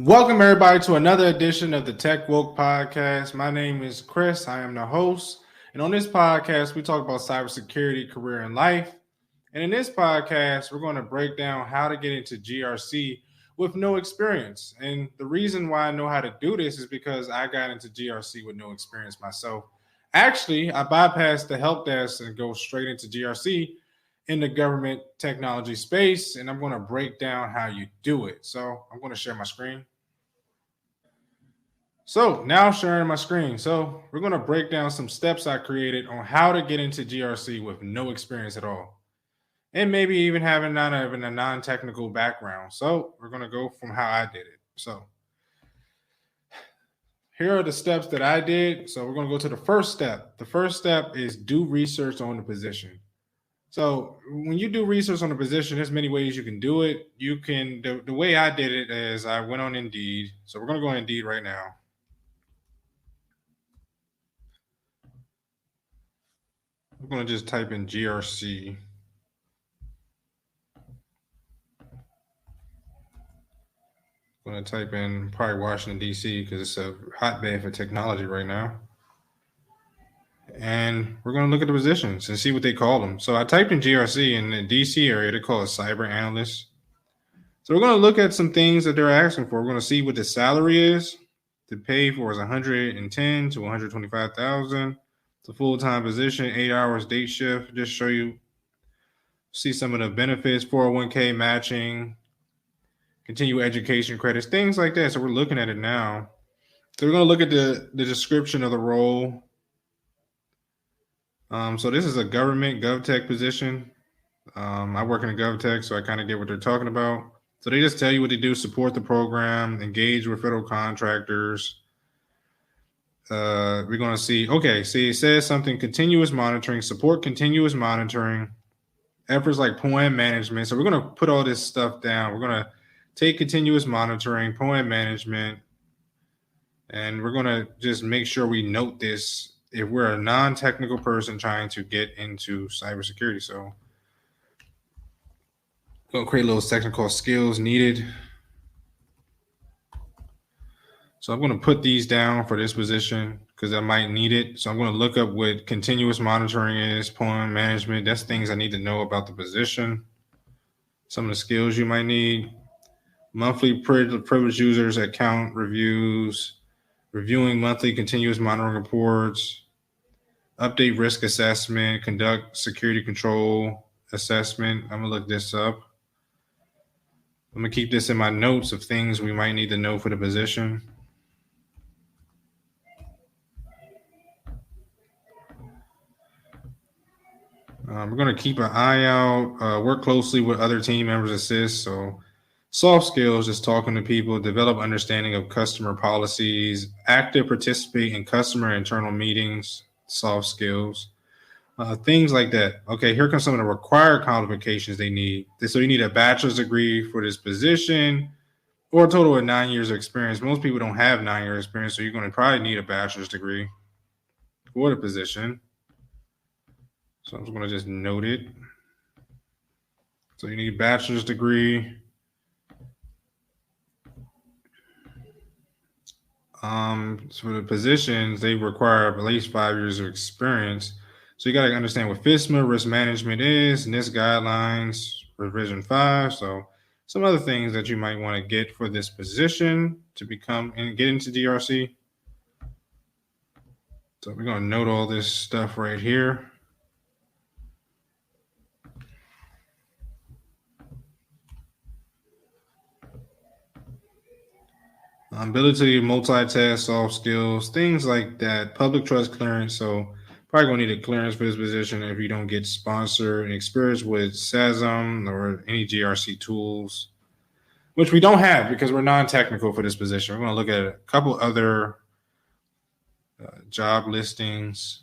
Welcome, everybody, to another edition of the Tech Woke Podcast. My name is Chris. I am the host. And on this podcast, we talk about cybersecurity, career, and life. And in this podcast, we're going to break down how to get into GRC with no experience. And the reason why I know how to do this is because I got into GRC with no experience myself. Actually, I bypassed the help desk and go straight into GRC in the government technology space, and I'm going to break down how you do it. So I'm going to share my screen. So now sharing my screen. So we're going to break down some steps I created on how to get into GRC with no experience at all, and maybe even having not even a non-technical background. So we're going to go from how I did it. So here are the steps that I did. So we're going to go to the first step. The first step is do research on the position. So when you do research on a position, there's many ways you can do it. You can, the way I did it is I went on Indeed. So we're going to go on Indeed right now. I'm going to just type in GRC. I'm going to type in probably Washington, D.C. because it's a hotbed for technology right now. And we're going to look at the positions and see what they call them. So I typed in GRC in the DC area. They call it cyber analyst. So we're going to look at some things that they're asking for. We're going to see what the salary is. The pay for is 110 to 125,000. It's a full-time position, 8 hours, day shift. Just show you, see some of the benefits, 401k matching, continue education credits, things like that. So we're looking at it now. So we're going to look at the description of the role. So this is a government GovTech position. I work in a GovTech, so I kind of get what they're talking about. So they just tell you what to do, support the program, engage with federal contractors. We're going to see, okay, see, it says something, continuous monitoring, support continuous monitoring, efforts like POAM management. So we're going to put all this stuff down. We're going to take continuous monitoring, POAM management, and we're going to just make sure we note this if we're a non-technical person trying to get into cybersecurity. So we'll create a little section called skills needed. So I'm going to put these down for this position because I might need it. So I'm going to look up what continuous monitoring is, POAM management. That's things I need to know about the position. Some of the skills you might need. Monthly privileged users account reviews, reviewing monthly continuous monitoring reports, update risk assessment, conduct security control assessment. I'm going to look this up. I'm going to keep this in my notes of things we might need to know for the position. We're going to keep an eye out, work closely with other team members, assist. So soft skills, just talking to people, develop understanding of customer policies, active participate in customer internal meetings, soft skills, things like that. Okay, here comes some of the required qualifications they need. So you need a bachelor's degree for this position or a total of 9 years of experience. Most people don't have 9 years experience, so you're going to probably need a bachelor's degree for the position. So I'm just going to just note it. So you need a bachelor's degree. So for the positions, they require at least 5 years of experience. So you got to understand what FISMA risk management is, NIST guidelines, revision 5. So some other things that you might want to get for this position to become and get into GRC. So we're going to note all this stuff right here. Ability to multitask, soft skills, things like that. Public trust clearance. So probably going to need a clearance for this position if you don't get sponsored, and experience with SASM or any GRC tools, which we don't have because we're non-technical for this position. We're going to look at a couple other job listings,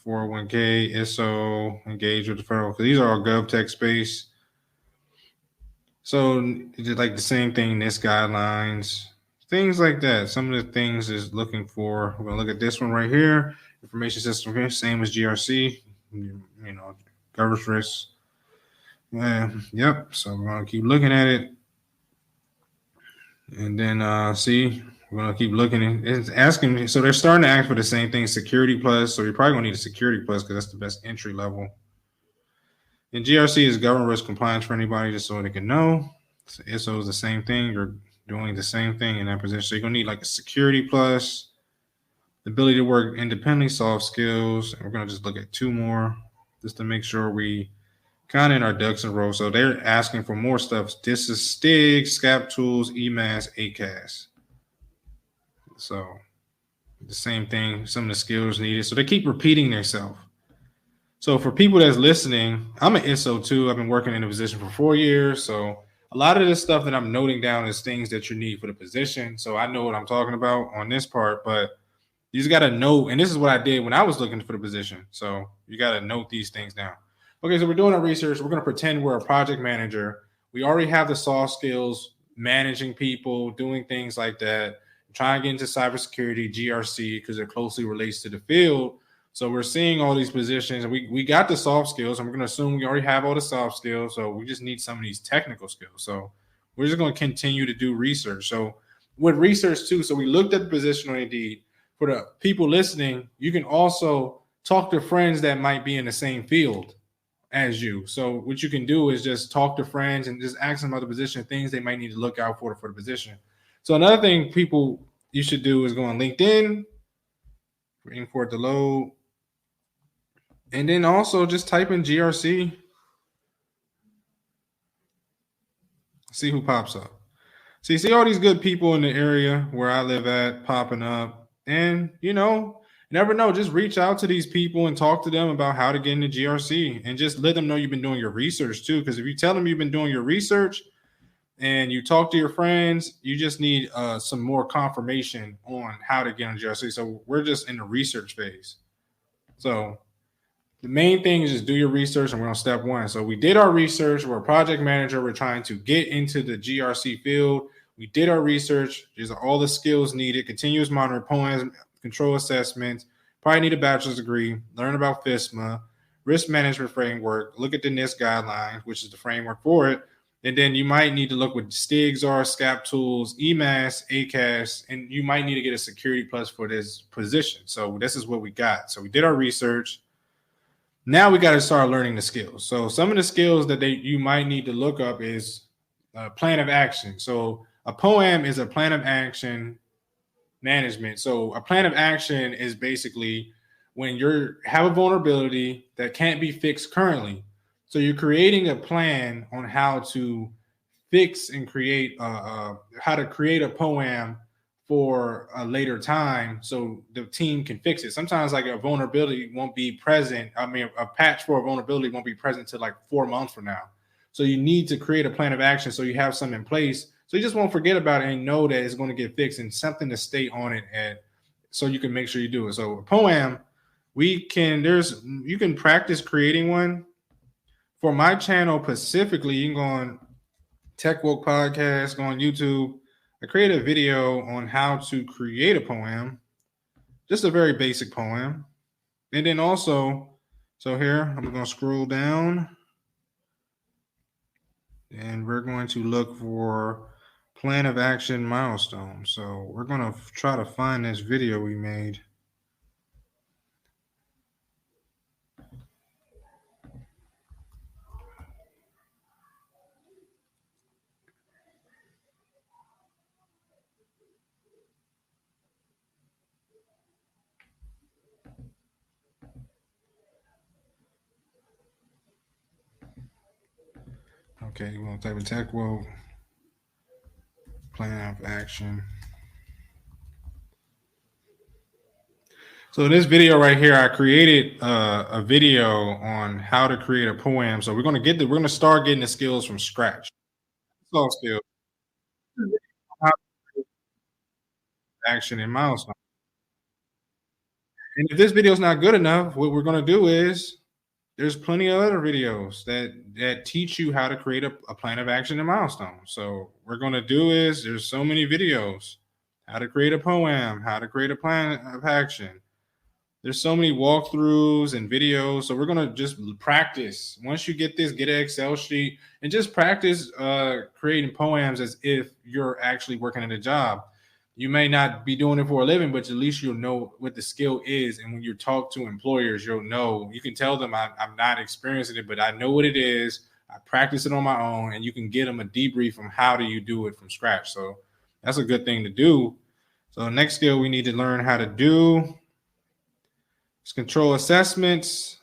401k, ISO, engage with the federal, because these are all GovTech space. So it's like the same thing, NIST guidelines, things like that. Some of the things is looking for. We're going to look at this one right here. Information system here, same as GRC, governance risks. Yep. So we're going to keep looking at it. And then see, we're gonna keep looking. It's asking. So they're starting to ask for the same thing, security plus. So you're probably gonna need a security plus because that's the best entry level. And GRC is government risk compliance for anybody, just so they can know. So ISO is the same thing. You're doing the same thing in that position. So you're gonna need like a security plus, the ability to work independently, soft skills. And we're gonna just look at two more just to make sure we kind of in our ducks in a row. So they're asking for more stuff. This is STIG, SCAP tools, EMAS, ACAS. So the same thing, some of the skills needed. So they keep repeating themselves. So for people that's listening, I'm an ISO too. I've been working in a position for 4 years. So a lot of this stuff that I'm noting down is things that you need for the position. So I know what I'm talking about on this part, but you just got to know. And this is what I did when I was looking for the position. So you got to note these things down. Okay, so we're doing our research. We're going to pretend we're a project manager. We already have the soft skills, managing people, doing things like that. Trying to get into cybersecurity, GRC, because it closely relates to the field. So we're seeing all these positions. We got the soft skills, and we're going to assume we already have all the soft skills. So we just need some of these technical skills. So we're just going to continue to do research. So with research too, so we looked at the position on Indeed. For the people listening, you can also talk to friends that might be in the same field as you. So what you can do is just talk to friends and just ask them about the position, things they might need to look out for the position. So another thing people you should do is go on LinkedIn, waiting for it to load, and then also just type in GRC, see who pops up. See all these good people in the area where I live at popping up, and never know. Just reach out to these people and talk to them about how to get into GRC, and just let them know you've been doing your research too. Because if you tell them you've been doing your research and you talk to your friends, you just need some more confirmation on how to get on GRC. So we're just in the research phase. So the main thing is just do your research, and we're on step one. So we did our research. We're a project manager. We're trying to get into the GRC field. We did our research. These are all the skills needed. Continuous monitoring, poems, control assessments. Probably need a bachelor's degree. Learn about FISMA, risk management framework. Look at the NIST guidelines, which is the framework for it. And then you might need to look what STIGs are, SCAP tools, EMAS, ACAS, and you might need to get a security plus for this position. So this is what we got. So we did our research. Now we got to start learning the skills. So some of the skills that you might need to look up is a plan of action. So a POAM is a plan of action management. So a plan of action is basically when you have a vulnerability that can't be fixed currently. So you're creating a plan on how to fix and create how to create a POAM for a later time so the team can fix it. Sometimes like a vulnerability won't be present. I mean, a patch for a vulnerability won't be present till like 4 months from now. So you need to create a plan of action so you have something in place. So you just won't forget about it and know that it's going to get fixed and something to stay on it and so you can make sure you do it. So a POAM, you can practice creating one. For my channel specifically, you can go on Tech Woke Podcast, go on YouTube. I created a video on how to create a POAM, just a very basic POAM. And then also, so here, I'm going to scroll down and we're going to look for plan of action milestone. So we're going to try to find this video we made. Okay, we're going to type in Tech Woke plan of action. So in this video right here, I created a video on how to create a POAM. So we're going to start getting the skills from scratch. Soft skills, action, and milestone. And if this video is not good enough, what we're going to do is there's plenty of other videos that teach you how to create a plan of action and milestone. So we're going to do is there's so many videos, how to create a POAM, how to create a plan of action. There's so many walkthroughs and videos. So we're going to just practice. Once you get this, get an Excel sheet and just practice creating poems as if you're actually working at a job. You may not be doing it for a living, but at least you'll know what the skill is. And when you talk to employers, you'll know. You can tell them I'm not experiencing it, but I know what it is. I practice it on my own, and you can get them a debrief on how do you do it from scratch. So that's a good thing to do. So the next skill we need to learn how to do is control assessments.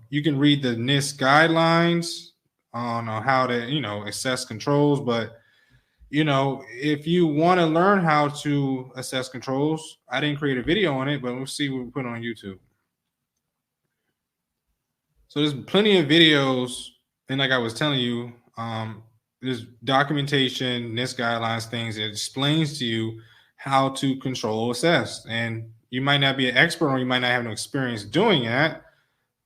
You can read the NIST guidelines on how to, assess controls. But, if you want to learn how to assess controls, I didn't create a video on it, but we'll see what we put on YouTube. So there's plenty of videos. And like I was telling you, there's documentation, NIST guidelines, things that explains to you how to control assess. And you might not be an expert or you might not have no experience doing that,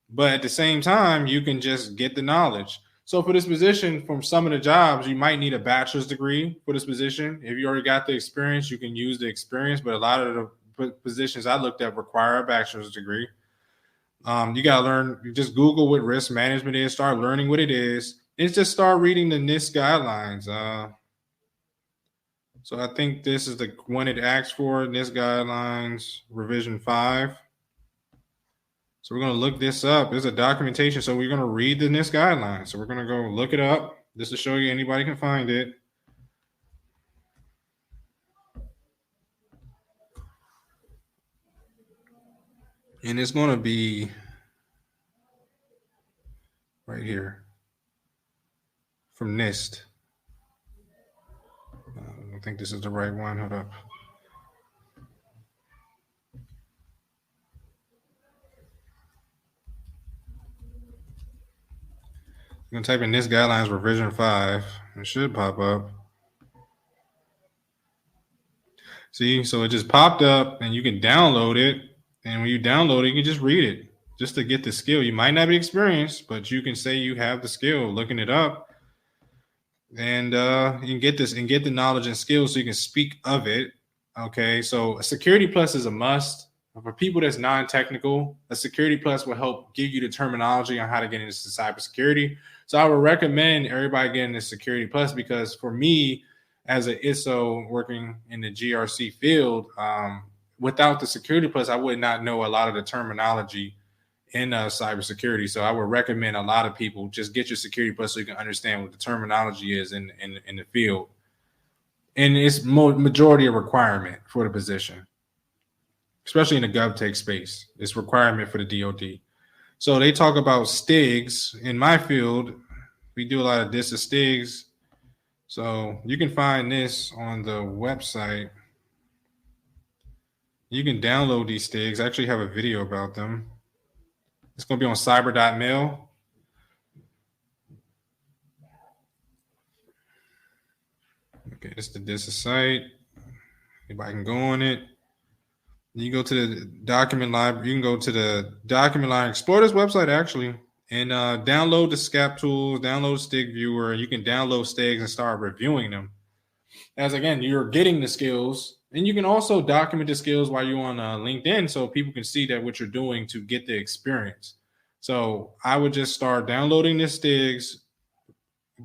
but at the same time, you can just get the knowledge. So for this position, from some of the jobs, you might need a bachelor's degree for this position. If you already got the experience, you can use the experience, but a lot of the positions I looked at require a bachelor's degree. You got to learn, you just Google what risk management is, start learning what it is. It's just start reading the NIST guidelines. So I think this is the one it asks for, NIST guidelines, revision 5. So we're going to look this up. There's a documentation. So we're going to read the NIST guidelines. So we're going to go look it up just to show you anybody can find it. And it's going to be right here from NIST. I don't think this is the right one. Hold up. I'm going to type in NIST guidelines revision 5. It should pop up. See, so it just popped up and you can download it. And when you download it, you can just read it just to get the skill. You might not be experienced, but you can say you have the skill looking it up. And you can get this and get the knowledge and skills so you can speak of it. Okay, so a Security Plus is a must. For people that's non-technical, a Security Plus will help give you the terminology on how to get into cybersecurity. So I would recommend everybody getting the Security Plus because for me, as an ISO working in the GRC field, without the Security Plus, I would not know a lot of the terminology in cybersecurity. So I would recommend a lot of people just get your Security Plus so you can understand what the terminology is in the field. And it's majority a requirement for the position, especially in the GovTech space. It's requirement for the DoD. So they talk about STIGs. In my field, we do a lot of this as STIGs. So you can find this on the website. You can download these STIGs. I actually have a video about them. It's going to be on cyber.mil. Okay, this is the site. Anybody can go on it. You go to the document library. You can go to the document library. Explore this website actually, and download the SCAP tools. Download STIG Viewer. You can download STIGs and start reviewing them. As again, you're getting the skills, and you can also document the skills while you're on LinkedIn, so people can see that what you're doing to get the experience. So I would just start downloading the STIGs.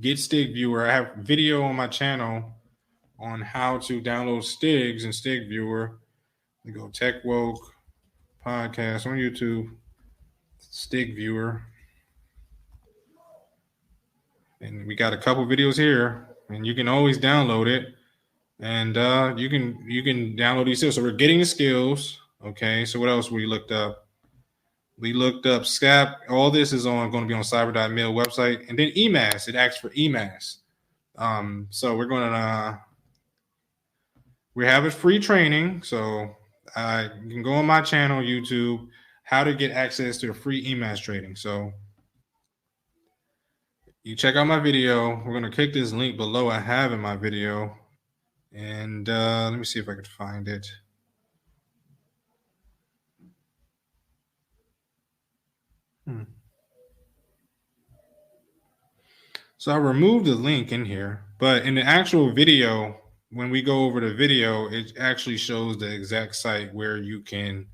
Get STIG Viewer. I have video on my channel on how to download STIGs and STIG Viewer. We go Tech Woke podcast on YouTube, STIG Viewer. And we got a couple videos here, and you can always download it. And you can download these skills. So we're getting the skills. Okay. So what else we looked up? We looked up SCAP. All this is going to be on cyber.mil website. And then EMAS. It asks for EMAS. So we're going to we have a free training. So you can go on my channel, YouTube, how to get access to the free EMAS training. So you check out my video. We're going to click this link below I have in my video. And let me see if I could find it. So I removed the link in here, but in the actual video, when we go over the video, it actually shows the exact site where you can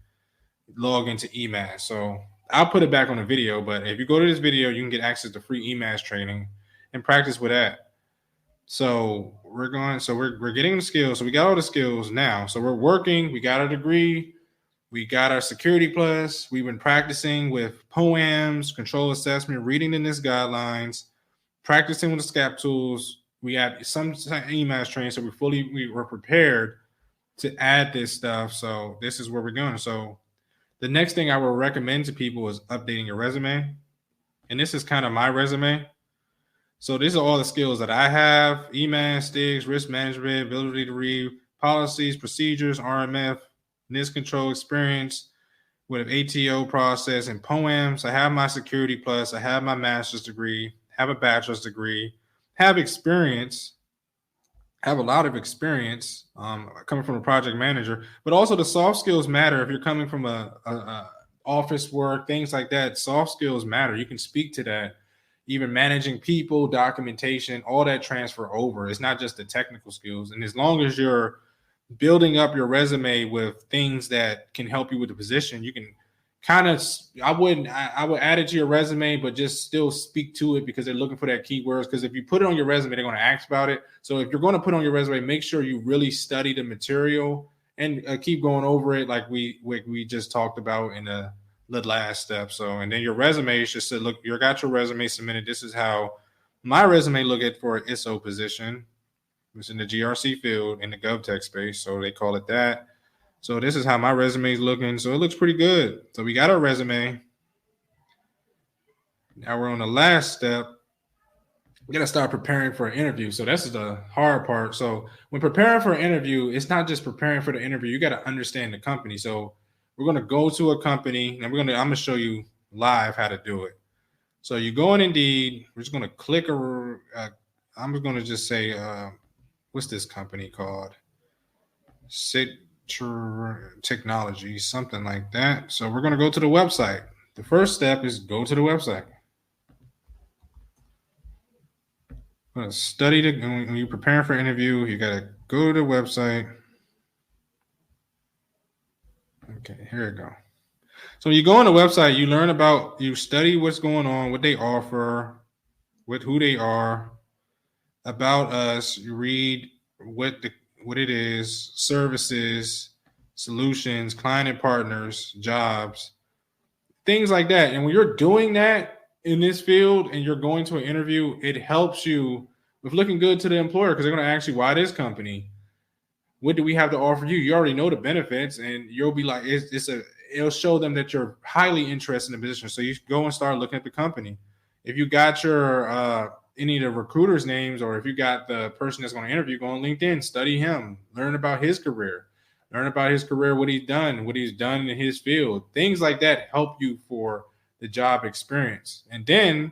log into EMAS. So I'll put it back on the video, but if you go to this video, you can get access to free EMAS training and practice with that. So we're getting the skills. So we got all the skills now. So we're working. We got our degree. We got our security plus. We've been practicing with POAMs, control assessment, reading the NIST guidelines, practicing with the SCAP tools. We have some EMAS training, so we're prepared to add this stuff. So this is where we're going. So the next thing I will recommend to people is updating your resume. And this is kind of my resume. So these are all the skills that I have: EMAS, STIGs, risk management, ability to read policies, procedures, RMF, NIST control experience with ATO process and POAMs. I have my security plus. I have my master's degree, have a bachelor's degree, have experience, have a lot of experience coming from a project manager, but also the soft skills matter. If you're coming from a office work, things like that, soft skills matter. You can speak to that. Even managing people, documentation, all that transfer over. It's not just the technical skills. And as long as you're building up your resume with things that can help you with the position, you can kind of, I would add it to your resume, but just still speak to it because they're looking for that keywords. Because if you put it on your resume, they're going to ask about it. So if you're going to put on your resume, make sure you really study the material and keep going over it like we just talked about in the last step. So, and then your resume should say, look, you got your resume submitted. This is how my resume look at for an ISO position. It's in the GRC field in the GovTech space. So they call it that. So this is how my resume is looking. So it looks pretty good. So we got our resume. Now we're on the last step. We got to start preparing for an interview. So that's the hard part. So when preparing for an interview, it's not just preparing for the interview. You got to understand the company. So we're going to go to a company and I'm going to show you live how to do it. So you go in Indeed. We're just going to click I'm going to just say, what's this company called? Technology, something like that. So we're going to go to the website. The first step is go to the website. I'm going to study when you're preparing for an interview, you got to go to the website. Okay, here we go. So you go on the website, you study what's going on, what they offer, who they are, about us. You read what it is, services, solutions, client and partners, jobs, things like that. And when you're doing that in this field and you're going to an interview, it helps you with looking good to the employer because they're going to ask you, why this company? What do we have to offer you? You already know the benefits and you'll be like, it'll show them that you're highly interested in the position. So you go and start looking at the company. If you got your any of the recruiters' names, or if you got the person that's going to interview, go on LinkedIn, study him, learn about his career, what he's done in his field. Things like that help you for the job experience. And then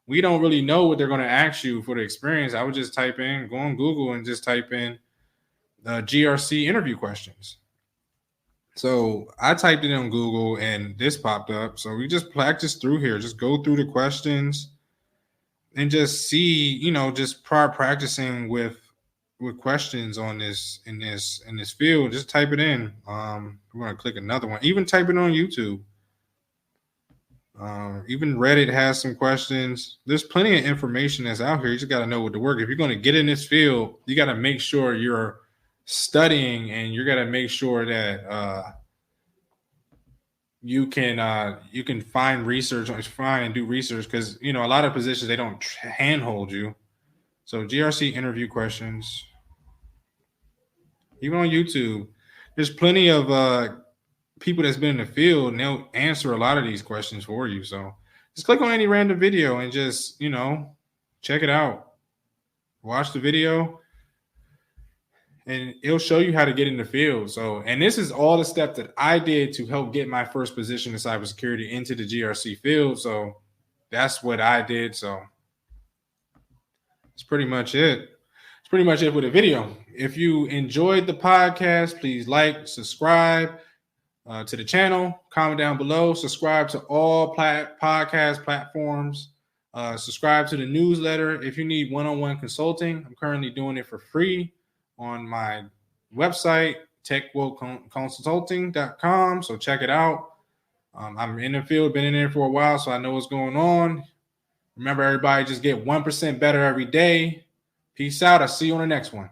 we don't really know what they're going to ask you for the experience. I would just go on Google and just type in GRC interview questions. So I typed it in on Google and this popped up. So we just practice through here, just go through the questions and just see, just prior practicing with questions on this in this field. Just type it in. We're going to click another one. Even type it on YouTube. Even Reddit has some questions. There's plenty of information that's out here. You just got to know what to work. If you're going to get in this field, you got to make sure you're studying and you got to make sure that you can find research and do research because a lot of positions they don't handhold you. So GRC interview questions, even on YouTube, there's plenty of people that's been in the field and they'll answer a lot of these questions for you. So just click on any random video and just check it out, watch the video. And it'll show you how to get in the field. So, and this is all the steps that I did to help get my first position in cybersecurity into the GRC field. So that's what I did. So that's pretty much it. It's pretty much it with the video. If you enjoyed the podcast, please like, subscribe to the channel, comment down below, subscribe to all podcast platforms, subscribe to the newsletter. If you need one-on-one consulting, I'm currently doing it for free on my website, techwokeconsulting.com. So check it out. I'm in the field, been in there for a while, so I know what's going on. Remember, everybody, just get 1% better every day. Peace out. I'll see you on the next one.